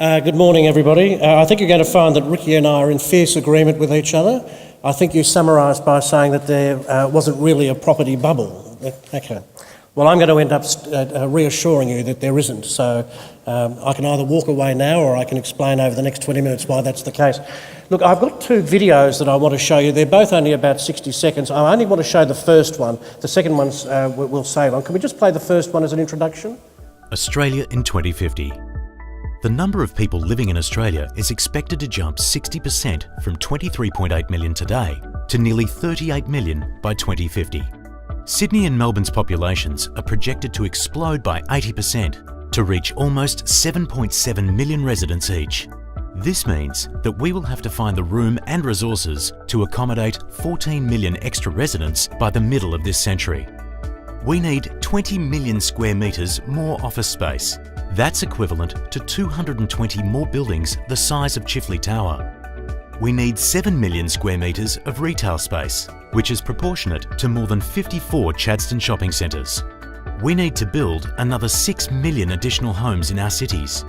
Good morning, everybody. I think you're going to find that Ricky and I are in fierce agreement with each other. I think you summarised by saying that there wasn't really a property bubble. Okay. Well, I'm going to end up reassuring you that there isn't. So I can either walk away now or I can explain over the next 20 minutes why that's the case. Look, I've got two videos that I want to show you. They're both only about 60 seconds. I only want to show the first one. The second one's we'll save on. Can we just play the first one as an introduction? Australia in 2050. The number of people living in Australia is expected to jump 60% from 23.8 million today to nearly 38 million by 2050. Sydney and Melbourne's populations are projected to explode by 80% to reach almost 7.7 million residents each. This means that we will have to find the room and resources to accommodate 14 million extra residents by the middle of this century. We need 20 million square metres more office space. That's equivalent to 220 more buildings the size of Chifley Tower. We need 7 million square metres of retail space, which is proportionate to more than 54 Chadstone shopping centres. We need to build another 6 million additional homes in our cities.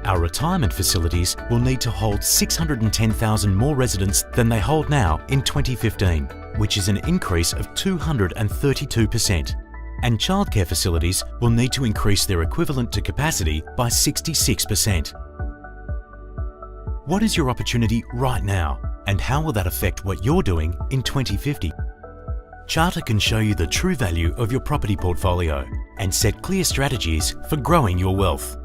Our retirement facilities will need to hold 610,000 more residents than they hold now in 2015, which is an increase of 232%. And childcare facilities will need to increase their equivalent to capacity by 66%. What is your opportunity right now, and how will that affect what you're doing in 2050? Charter can show you the true value of your property portfolio and set clear strategies for growing your wealth.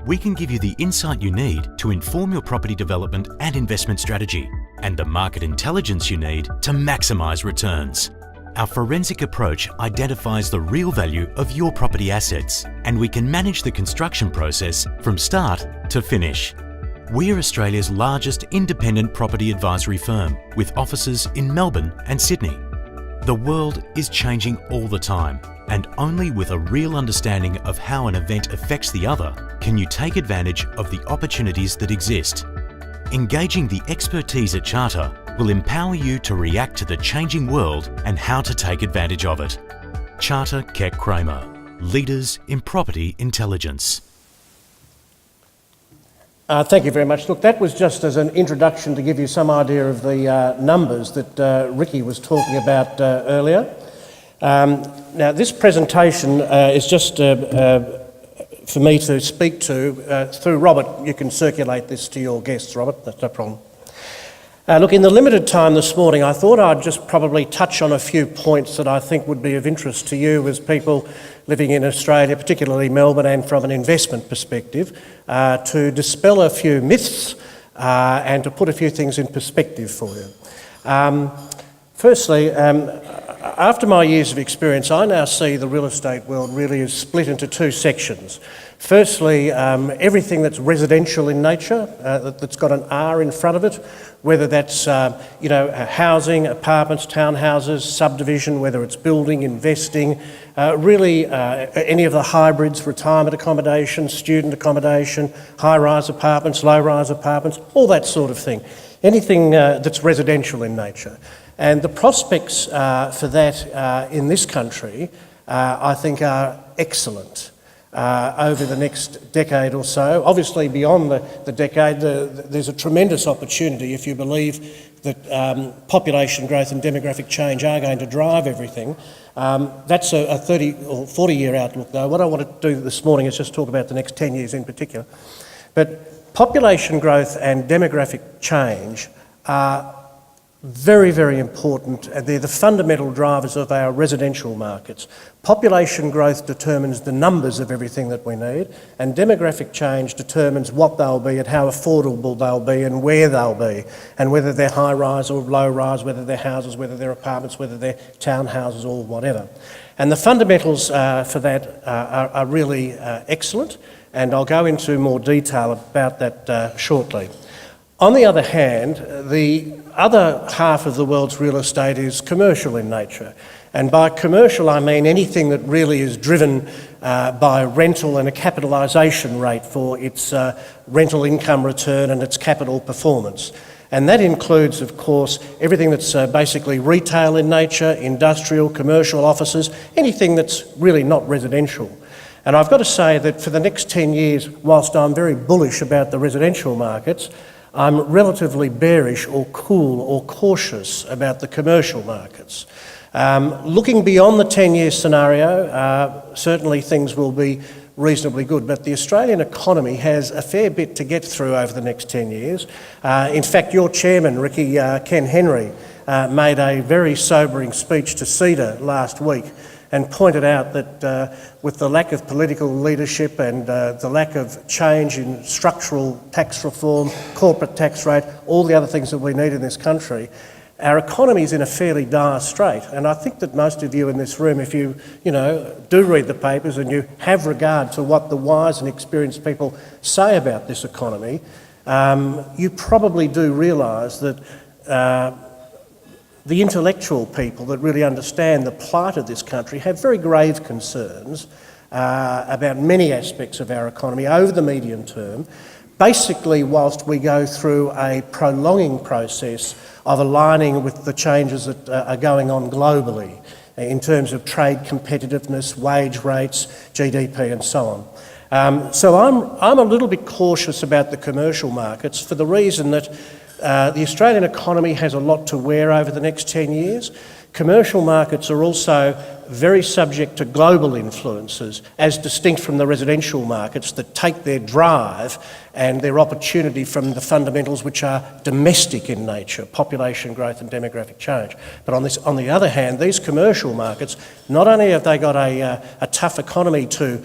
We can give you the insight you need to inform your property development and investment strategy, and the market intelligence you need to maximise returns. Our forensic approach identifies the real value of your property assets, and we can manage the construction process from start to finish. We're Australia's largest independent property advisory firm, with offices in Melbourne and Sydney. The world is changing all the time, and only with a real understanding of how an event affects the other can you take advantage of the opportunities that exist. Engaging the expertise at Charter will empower you to react to the changing world and how to take advantage of it. Charter Keck Kramer, leaders in property intelligence. Thank you very much. Look, that was just as an introduction to give you some idea of the numbers that Ricky was talking about earlier. Now, this presentation is just for me to speak to through Robert. You can circulate this to your guests, Robert, that's no problem. Look, in the limited time this morning, I thought I'd just probably touch on a few points that I think would be of interest to you as people living in Australia, particularly Melbourne, and from an investment perspective, to dispel a few myths and to put a few things in perspective for you. Firstly, after my years of experience, I now see the real estate world really is split into two sections. Firstly, everything that's residential in nature, that's got an R in front of it, whether that's housing, apartments, townhouses, subdivision, whether it's building, investing, really any of the hybrids, retirement accommodation, student accommodation, high-rise apartments, low-rise apartments, all that sort of thing. Anything that's residential in nature. And the prospects for that in this country, I think, are excellent. Over the next decade or so. Obviously, beyond the decade, there's a tremendous opportunity if you believe that population growth and demographic change are going to drive everything. That's a 30 or 40-year outlook, though. What I want to do this morning is just talk about the next 10 years in particular. But population growth and demographic change are very, very important. They're the fundamental drivers of our residential markets. Population growth determines the numbers of everything that we need, and demographic change determines what they'll be and how affordable they'll be and where they'll be, and whether they're high-rise or low-rise, whether they're houses, whether they're apartments, whether they're townhouses or whatever. And the fundamentals for that are really excellent, and I'll go into more detail about that shortly. On the other hand, the other half of the world's real estate is commercial in nature. And by commercial, I mean anything that really is driven by rental and a capitalisation rate for its rental income return and its capital performance. And that includes, of course, everything that's basically retail in nature, industrial, commercial offices, anything that's really not residential. And I've got to say that for the next 10 years, whilst I'm very bullish about the residential markets, I'm relatively bearish or cool or cautious about the commercial markets. Looking beyond the 10-year scenario, certainly things will be reasonably good, but the Australian economy has a fair bit to get through over the next 10 years. In fact, your chairman, Ricky, Ken Henry, made a very sobering speech to CEDA last week and pointed out that with the lack of political leadership and the lack of change in structural tax reform, corporate tax rate, all the other things that we need in this country, our economy is in a fairly dire strait. And I think that most of you in this room, if you do read the papers and you have regard to what the wise and experienced people say about this economy, you probably do realise that the intellectual people that really understand the plight of this country have very grave concerns about many aspects of our economy over the medium term, basically whilst we go through a prolonging process of aligning with the changes that are going on globally in terms of trade competitiveness, wage rates, GDP and so on. So I'm a little bit cautious about the commercial markets for the reason that the Australian economy has a lot to wear over the next 10 years. Commercial markets are also very subject to global influences, as distinct from the residential markets that take their drive and their opportunity from the fundamentals which are domestic in nature, population growth and demographic change. But on the other hand, these commercial markets, not only have they got a tough economy to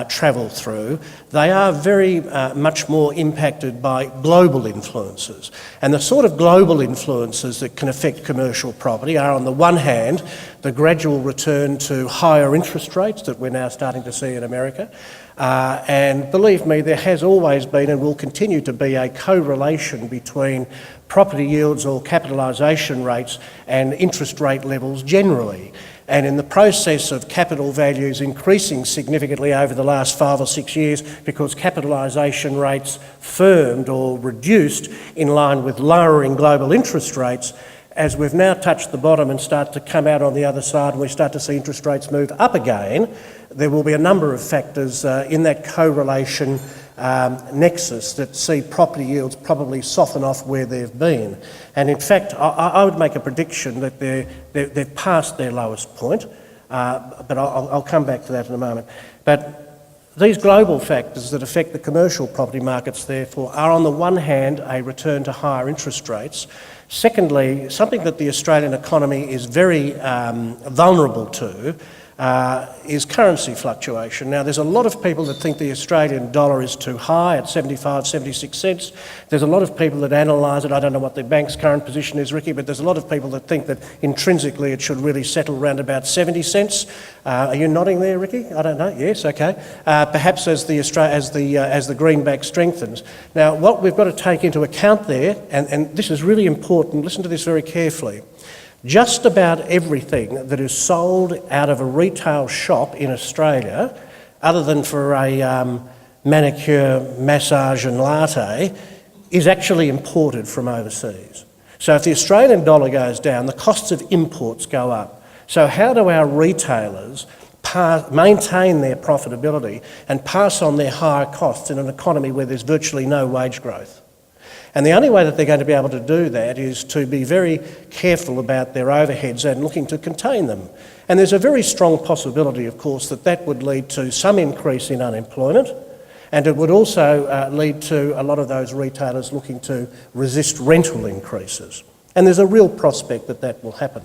travel through, they are very much more impacted by global influences. And the sort of global influences that can affect commercial property are, on the one hand, the gradual return to higher interest rates that we're now starting to see in America. And believe me, there has always been and will continue to be a correlation between property yields or capitalisation rates and interest rate levels generally. And in the process of capital values increasing significantly over the last 5 or 6 years because capitalisation rates firmed or reduced in line with lowering global interest rates, as we've now touched the bottom and start to come out on the other side and we start to see interest rates move up again, there will be a number of factors in that correlation nexus that see property yields probably soften off where they've been. And in fact, I would make a prediction that they've passed their lowest point, but I'll come back to that in a moment. But these global factors that affect the commercial property markets, therefore, are on the one hand a return to higher interest rates. Secondly, something that the Australian economy is very vulnerable to is currency fluctuation. Now, there's a lot of people that think the Australian dollar is too high at 75, 76 cents. There's a lot of people that analyse it. I don't know what the bank's current position is, Ricky, but there's a lot of people that think that intrinsically it should really settle around about 70 cents. Are you nodding there, Ricky? I don't know. Yes, okay. Perhaps as the greenback strengthens. Now, what we've got to take into account there, and this is really important, listen to this very carefully. Just about everything that is sold out of a retail shop in Australia, other than for a manicure, massage and latte, is actually imported from overseas. So if the Australian dollar goes down, the costs of imports go up. So how do our retailers maintain their profitability and pass on their higher costs in an economy where there's virtually no wage growth? And the only way that they're going to be able to do that is to be very careful about their overheads and looking to contain them. And there's a very strong possibility, of course, that would lead to some increase in unemployment, and it would also lead to a lot of those retailers looking to resist rental increases. And there's a real prospect that will happen.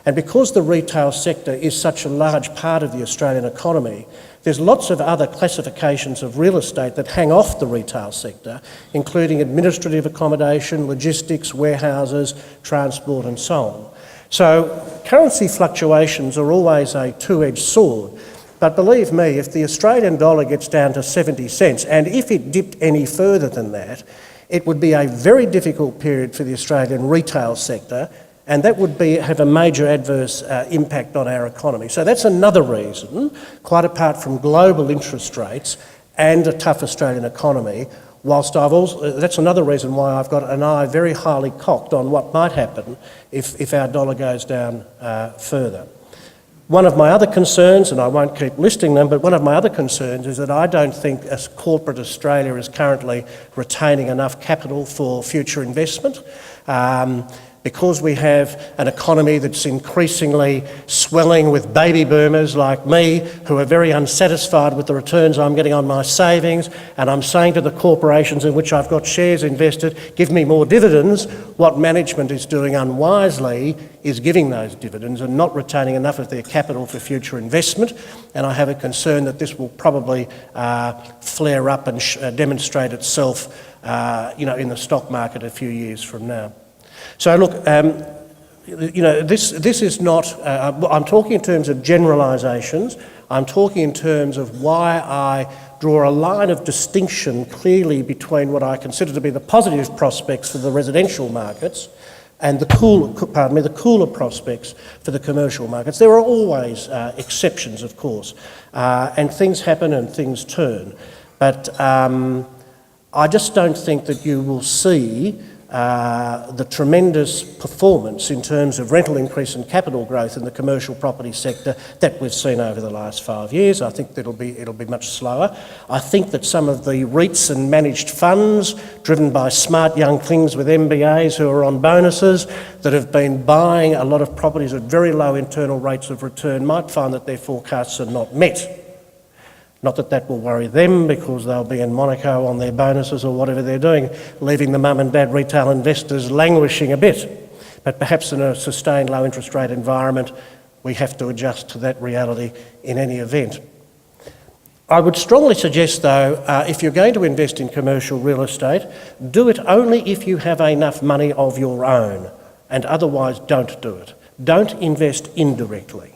And because the retail sector is such a large part of the Australian economy, there's lots of other classifications of real estate that hang off the retail sector, including administrative accommodation, logistics, warehouses, transport and so on. So currency fluctuations are always a two-edged sword. But believe me, if the Australian dollar gets down to 70 cents, and if it dipped any further than that, it would be a very difficult period for the Australian retail sector, and that would have a major adverse impact on our economy. So that's another reason, quite apart from global interest rates and a tough Australian economy, that's another reason why I've got an eye very highly cocked on what might happen if our dollar goes down further. One of my other concerns, and I won't keep listing them, but one of my other concerns is that I don't think as corporate Australia is currently retaining enough capital for future investment. Because we have an economy that's increasingly swelling with baby boomers like me who are very unsatisfied with the returns I'm getting on my savings, and I'm saying to the corporations in which I've got shares invested, give me more dividends, what management is doing unwisely is giving those dividends and not retaining enough of their capital for future investment. And I have a concern that this will probably flare up and demonstrate itself in the stock market a few years from now. So look, this is not, I'm talking in terms of generalisations, I'm talking in terms of why I draw a line of distinction clearly between what I consider to be the positive prospects for the residential markets and the cooler prospects for the commercial markets. There are always exceptions, of course, and things happen and things turn. But I just don't think that you will see the tremendous performance in terms of rental increase and capital growth in the commercial property sector that we've seen over the last 5 years. I think that it'll be much slower. I think that some of the REITs and managed funds, driven by smart young things with MBAs who are on bonuses, that have been buying a lot of properties at very low internal rates of return, might find that their forecasts are not met. Not that that will worry them, because they'll be in Monaco on their bonuses or whatever they're doing, leaving the mum and dad retail investors languishing a bit. But perhaps in a sustained low interest rate environment, we have to adjust to that reality in any event. I would strongly suggest, though, if you're going to invest in commercial real estate, do it only if you have enough money of your own, and otherwise don't do it. Don't invest indirectly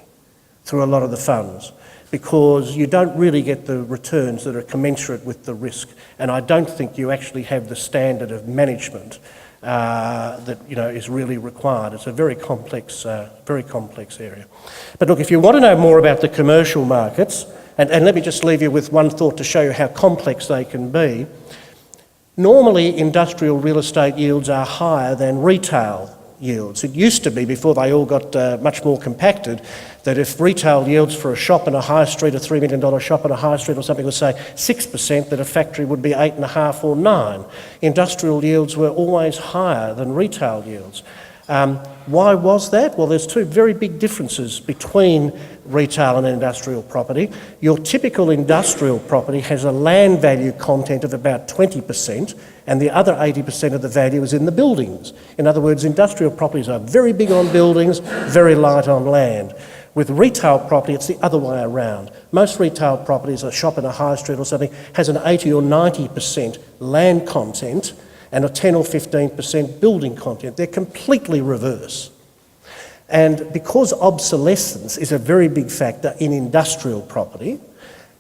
through a lot of the funds, because you don't really get the returns that are commensurate with the risk. And I don't think you actually have the standard of management that is really required. It's a very complex area. But look, if you want to know more about the commercial markets, and let me just leave you with one thought to show you how complex they can be. Normally, industrial real estate yields are higher than retail yields. It used to be, before they all got much more compacted, that if retail yields for a shop in a high street, a $3 million shop in a high street or something, was say 6%, that a factory would be 8.5 or 9. Industrial yields were always higher than retail yields. Why was that? Well, there's two very big differences between retail and industrial property. Your typical industrial property has a land value content of about 20%, and the other 80% of the value is in the buildings. In other words, industrial properties are very big on buildings, very light on land. With retail property, it's the other way around. Most retail properties, a shop in a high street or something, has an 80 or 90% land content and a 10 or 15% building content. They're completely reverse. And because obsolescence is a very big factor in industrial property,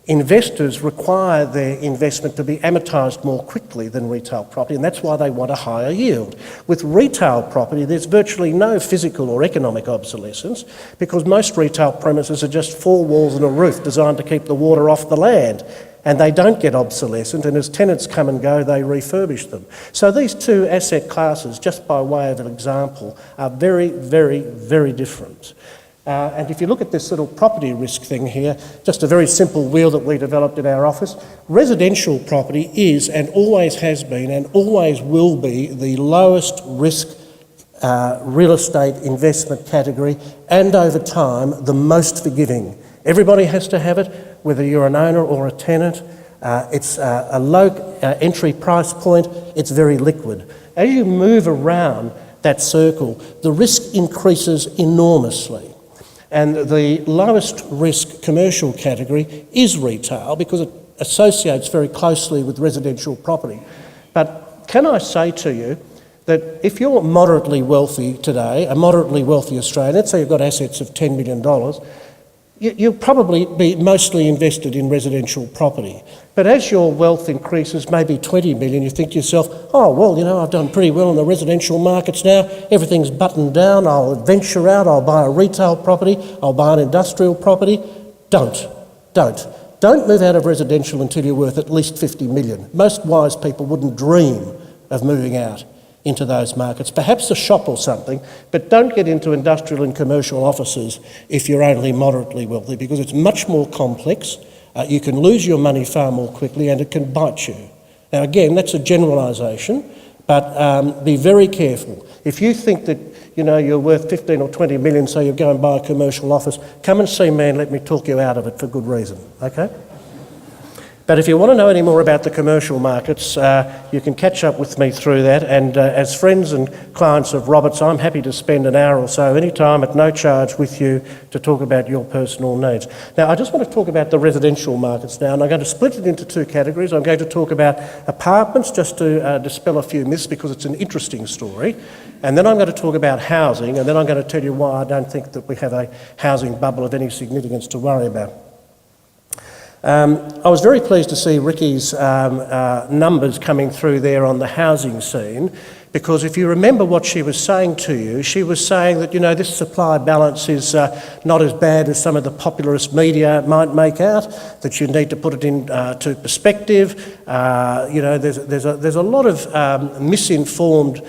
investors require their investment to be amortised more quickly than retail property, and that's why they want a higher yield. With retail property, there's virtually no physical or economic obsolescence, because most retail premises are just 4 walls and a roof designed to keep the water off the land, and they don't get obsolescent, and as tenants come and go, they refurbish them. So these two asset classes, just by way of an example, are very, very, very different. And if you look at this little property risk thing here, just a very simple wheel that we developed in our office, residential property is and always has been and always will be the lowest risk real estate investment category, and over time the most forgiving. Everybody has to have it, whether you're an owner or a tenant. It's a low entry price point, it's very liquid. As you move around that circle, the risk increases enormously. And the lowest risk commercial category is retail, because it associates very closely with residential property. But can I say to you that if you're moderately wealthy today, a moderately wealthy Australian, let's say you've got assets of $10 million, you'll probably be mostly invested in residential property. But as your wealth increases, maybe 20 million, you think to yourself, oh, well, I've done pretty well in the residential markets now, everything's buttoned down, I'll venture out, I'll buy a retail property, I'll buy an industrial property. Don't move out of residential until you're worth at least 50 million. Most wise people wouldn't dream of moving out into those markets, perhaps a shop or something, but don't get into industrial and commercial offices if you're only moderately wealthy, because it's much more complex. You can lose your money far more quickly and it can bite you. Now again, that's a generalisation, but be very careful. If you think that you're worth 15 or 20 million, so you go and buy a commercial office, come and see me and let me talk you out of it for good reason, okay? But if you want to know any more about the commercial markets, you can catch up with me through that. And as friends and clients of Roberts, I'm happy to spend an hour or so anytime at no charge with you to talk about your personal needs. Now, I just want to talk about the residential markets now, and I'm going to split it into two categories. I'm going to talk about apartments, just to dispel a few myths, because it's an interesting story. And then I'm going to talk about housing, and then I'm going to tell you why I don't think that we have a housing bubble of any significance to worry about. I was very pleased to see Ricky's numbers coming through there on the housing scene, because if you remember what she was saying to you, she was saying that, this supply balance is not as bad as some of the popularist media might make out, that you need to put it into perspective. There's a lot of misinformed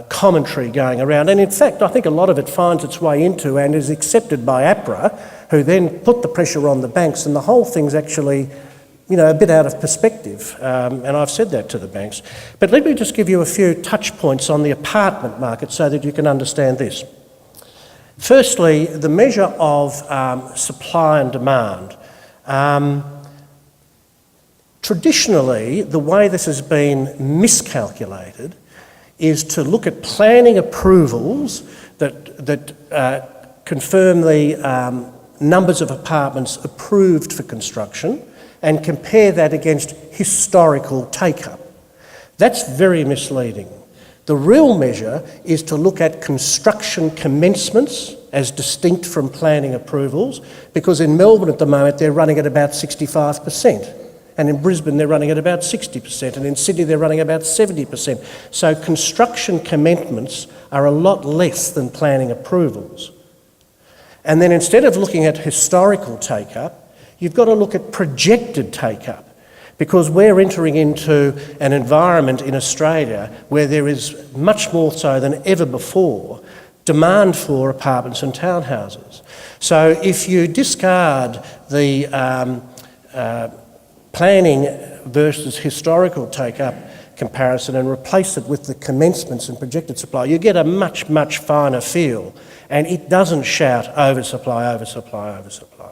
commentary going around, and in fact I think a lot of it finds its way into and is accepted by APRA, who then put the pressure on the banks, and the whole thing's actually a bit out of perspective, and I've said that to the banks. But let me just give you a few touch points on the apartment market so that you can understand this. Firstly, the measure of supply and demand. Traditionally, the way this has been miscalculated is to look at planning approvals that confirm the numbers of apartments approved for construction and compare that against historical take-up. That's very misleading. The real measure is to look at construction commencements as distinct from planning approvals, because in Melbourne at the moment they're running at about 65%. And in Brisbane they're running at about 60%, and in Sydney they're running about 70%. So construction commencements are a lot less than planning approvals. And then instead of looking at historical take-up, you've got to look at projected take-up, because we're entering into an environment in Australia where there is much more so than ever before demand for apartments and townhouses. So if you discard the planning versus historical take-up comparison and replace it with the commencements and projected supply, you get a much, much finer feel, and it doesn't shout oversupply, oversupply, oversupply.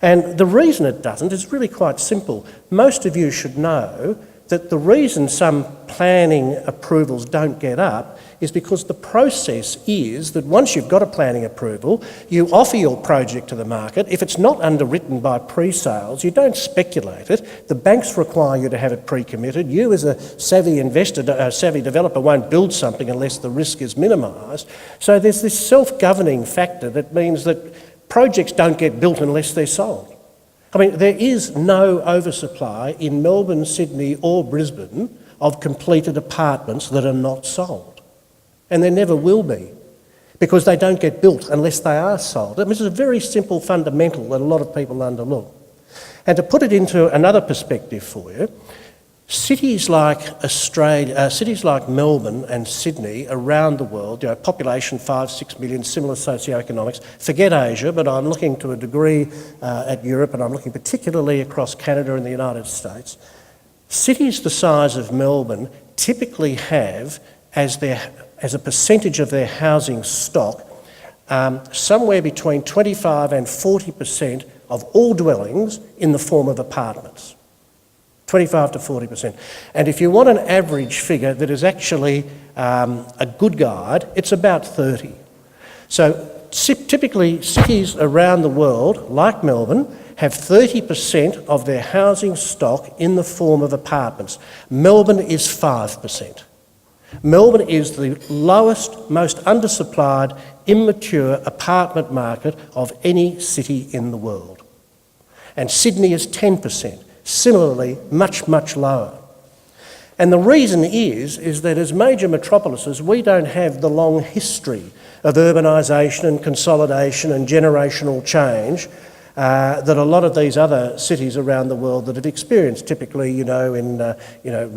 And the reason it doesn't is really quite simple. Most of you should know that the reason some planning approvals don't get up is because the process is that once you've got a planning approval, you offer your project to the market. If it's not underwritten by pre-sales, you don't speculate it. The banks require you to have it pre-committed. You as a savvy investor, savvy developer won't build something unless the risk is minimised. So there's this self-governing factor that means that projects don't get built unless they're sold. I mean, there is no oversupply in Melbourne, Sydney or Brisbane of completed apartments that are not sold. And there never will be, because they don't get built unless they are sold. I mean, it's a very simple fundamental that a lot of people underlook. And to put it into another perspective for you, cities like Melbourne and Sydney around the world, population 5-6 million, similar socioeconomics. Forget Asia, but I'm looking to a degree at Europe, and I'm looking particularly across Canada and the United States. Cities the size of Melbourne typically have as a percentage of their housing stock, somewhere between 25 and 40% of all dwellings in the form of apartments. 25 to 40%. And if you want an average figure that is actually a good guide, it's about 30. So typically cities around the world, like Melbourne, have 30% of their housing stock in the form of apartments. Melbourne is 5%. Melbourne is the lowest, most undersupplied, immature apartment market of any city in the world. And Sydney is 10%, similarly much, much lower. And the reason is that as major metropolises, we don't have the long history of urbanisation and consolidation and generational change that a lot of these other cities around the world that have experienced, typically, in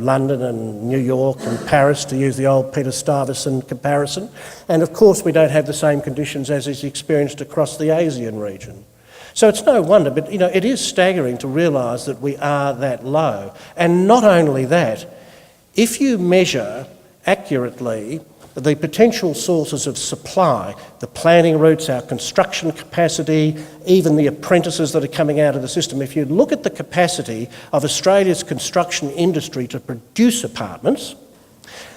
London and New York and Paris, to use the old Peter Stuyvesant comparison. And of course, we don't have the same conditions as is experienced across the ASEAN region. So it's no wonder, but it is staggering to realise that we are that low. And not only that, if you measure accurately the potential sources of supply, the planning routes, our construction capacity, even the apprentices that are coming out of the system, if you look at the capacity of Australia's construction industry to produce apartments,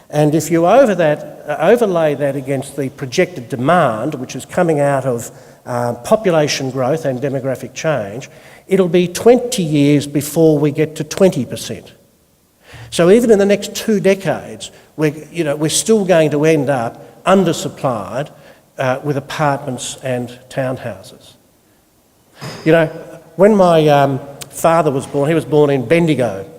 and if you overlay that against the projected demand, which is coming out of population growth and demographic change, it'll be 20 years before we get to 20%. So even in the next 2 decades, we're still going to end up undersupplied with apartments and townhouses. When my father was born, he was born in Bendigo.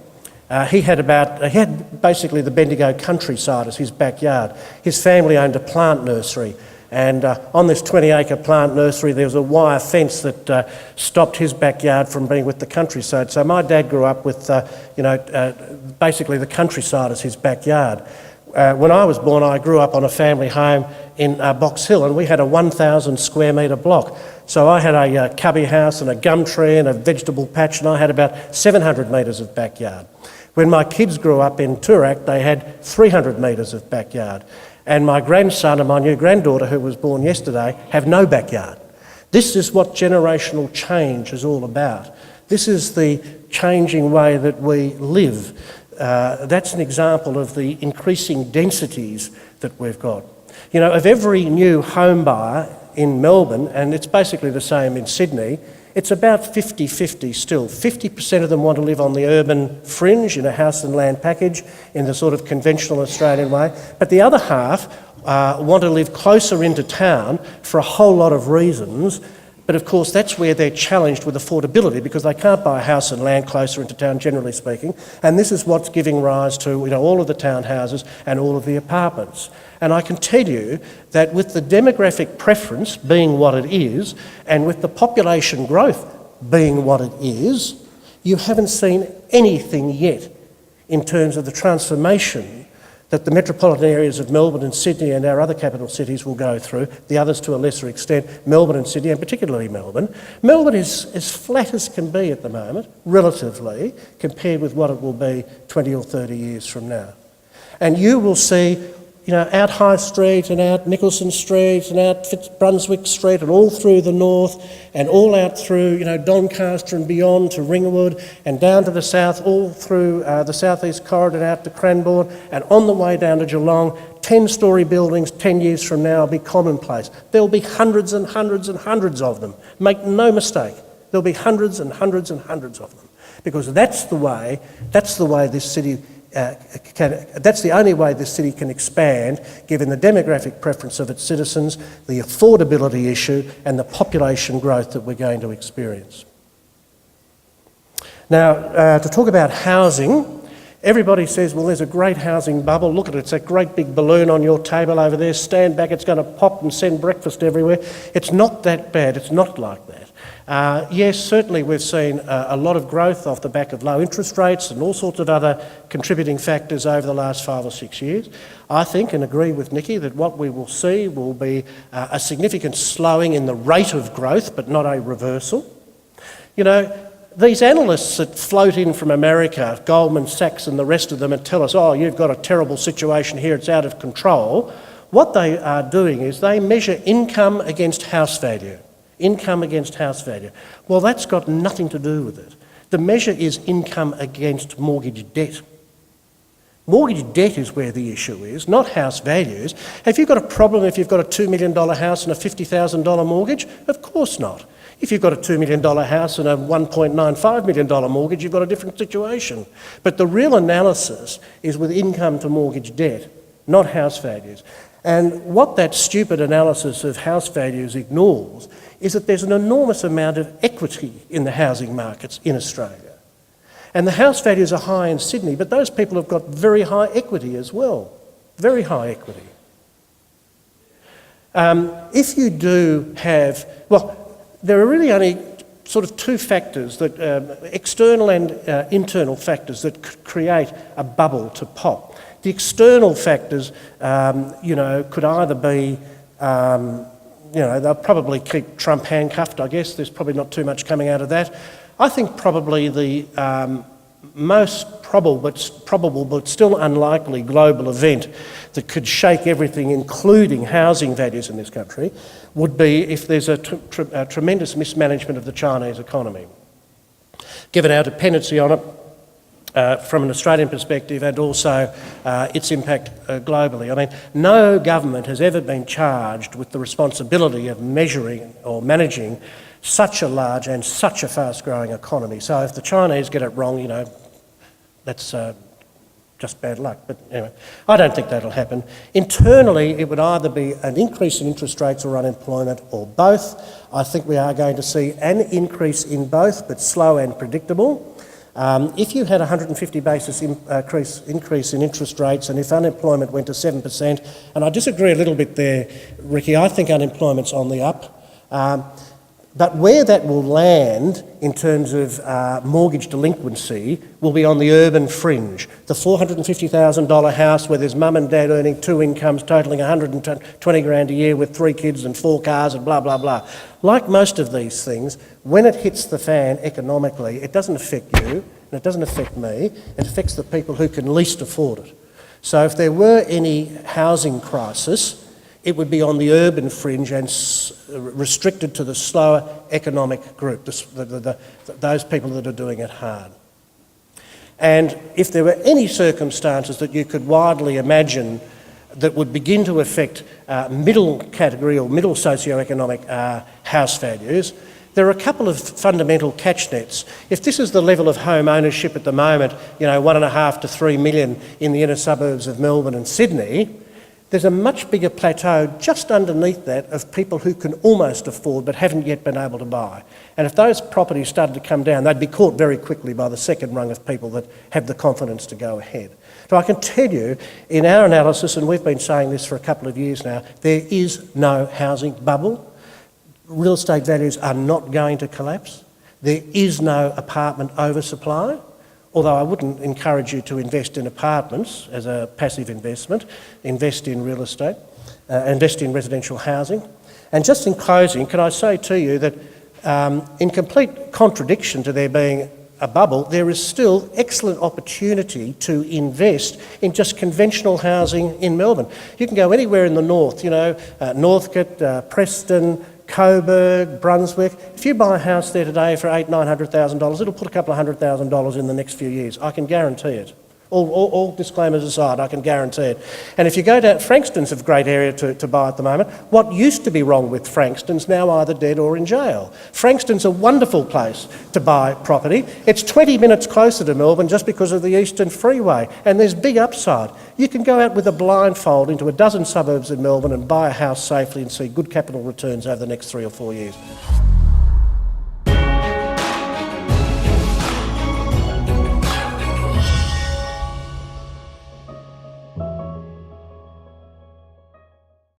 He had basically the Bendigo countryside as his backyard. His family owned a plant nursery, and on this 20-acre plant nursery there was a wire fence that stopped his backyard from being with the countryside. So my dad grew up with basically the countryside as his backyard. When I was born, I grew up on a family home in Box Hill, and we had a 1,000 square metre block. So I had a cubby house and a gum tree and a vegetable patch, and I had about 700 metres of backyard. When my kids grew up in Toorak, they had 300 metres of backyard. And my grandson and my new granddaughter, who was born yesterday, have no backyard. This is what generational change is all about. This is the changing way that we live. That's an example of the increasing densities that we've got. Of every new home buyer in Melbourne, and it's basically the same in Sydney, it's about 50-50 still. 50% of them want to live on the urban fringe in a house and land package in the sort of conventional Australian way, but the other half want to live closer into town for a whole lot of reasons. But of course that's where they're challenged with affordability, because they can't buy a house and land closer into town, generally speaking. And this is what's giving rise to all of the townhouses and all of the apartments. And I can tell you that with the demographic preference being what it is, and with the population growth being what it is, you haven't seen anything yet in terms of the transformation that the metropolitan areas of Melbourne and Sydney and our other capital cities will go through, the others to a lesser extent, Melbourne and Sydney, and particularly Melbourne. Melbourne is as flat as can be at the moment, relatively, compared with what it will be 20 or 30 years from now. And you will see, out High Street and out Nicholson Street and out Fitzbrunswick Street and all through the north and all out through, Doncaster and beyond to Ringwood and down to the south, all through the southeast corridor and out to Cranbourne and on the way down to Geelong. 10-storey buildings 10 years from now will be commonplace. There'll be hundreds and hundreds and hundreds of them. Make no mistake, there'll be hundreds and hundreds and hundreds of them, because that's the way this city that's the only way this city can expand, given the demographic preference of its citizens, the affordability issue and the population growth that we're going to experience. Now, to talk about housing, everybody says, well, there's a great housing bubble. Look at it, it's that great big balloon on your table over there. Stand back, it's going to pop and send breakfast everywhere. It's not that bad, it's not like that. Yes, certainly we've seen a lot of growth off the back of low interest rates and all sorts of other contributing factors over the last 5 or 6 years. I think and agree with Nikki that what we will see will be a significant slowing in the rate of growth, but not a reversal. These analysts that float in from America, Goldman Sachs and the rest of them, and tell us, oh, you've got a terrible situation here, it's out of control. What they are doing is they measure income against house value. Income against house value. Well, that's got nothing to do with it. The measure is income against mortgage debt. Mortgage debt is where the issue is, not house values. Have you got a problem if you've got a $2 million house and a $50,000 mortgage? Of course not. If you've got a $2 million house and a $1.95 million mortgage, you've got a different situation. But the real analysis is with income to mortgage debt, not house values. And what that stupid analysis of house values ignores is that there's an enormous amount of equity in the housing markets in Australia. And the house values are high in Sydney, but those people have got very high equity as well. Very high equity. If you do have, well, there are really only sort of two factors, that external and internal factors that create a bubble to pop. The external factors, could either be, they'll probably keep Trump handcuffed, I guess. There's probably not too much coming out of that. I think probably the most probable but still unlikely global event that could shake everything, including housing values in this country, would be if there's a tremendous mismanagement of the Chinese economy. Given our dependency on it from an Australian perspective and also its impact globally. I mean, no government has ever been charged with the responsibility of measuring or managing such a large and such a fast-growing economy. So if the Chinese get it wrong, that's just bad luck. But anyway, I don't think that'll happen. Internally, it would either be an increase in interest rates or unemployment, or both. I think we are going to see an increase in both, but slow and predictable. If you had a 150 basis increase in interest rates, and if unemployment went to 7%, and I disagree a little bit there, Ricky, I think unemployment's on the up. But where that will land in terms of mortgage delinquency will be on the urban fringe. The $450,000 house where there's mum and dad earning two incomes totalling 120 grand a year with 3 kids and 4 cars and blah, blah, blah. Like most of these things, when it hits the fan economically, it doesn't affect you and it doesn't affect me, it affects the people who can least afford it. So if there were any housing crisis, it would be on the urban fringe and restricted to the slower economic group, those people that are doing it hard. And if there were any circumstances that you could widely imagine that would begin to affect middle category or middle socioeconomic house values, there are a couple of fundamental catch nets. If this is the level of home ownership at the moment, 1.5 to 3 million in the inner suburbs of Melbourne and Sydney, there's a much bigger plateau just underneath that of people who can almost afford but haven't yet been able to buy. And if those properties started to come down, they'd be caught very quickly by the second rung of people that have the confidence to go ahead. So I can tell you, in our analysis, and we've been saying this for a couple of years now, there is no housing bubble. Real estate values are not going to collapse. There is no apartment oversupply. Although I wouldn't encourage you to invest in apartments as a passive investment, invest in real estate, invest in residential housing. And just in closing, can I say to you that in complete contradiction to there being a bubble, there is still excellent opportunity to invest in just conventional housing in Melbourne. You can go anywhere in the north, Northcote, Preston, Coburg, Brunswick. If you buy a house there today for $800,000-900,000, it'll put a couple of $100,000 in the next few years. I can guarantee it. All disclaimers aside, I can guarantee it. And if you go down, Frankston's a great area to buy at the moment. What used to be wrong with Frankston's now either dead or in jail. Frankston's a wonderful place to buy property. It's 20 minutes closer to Melbourne just because of the Eastern Freeway, and there's big upside. You can go out with a blindfold into a dozen suburbs in Melbourne and buy a house safely and see good capital returns over the next 3 or 4 years.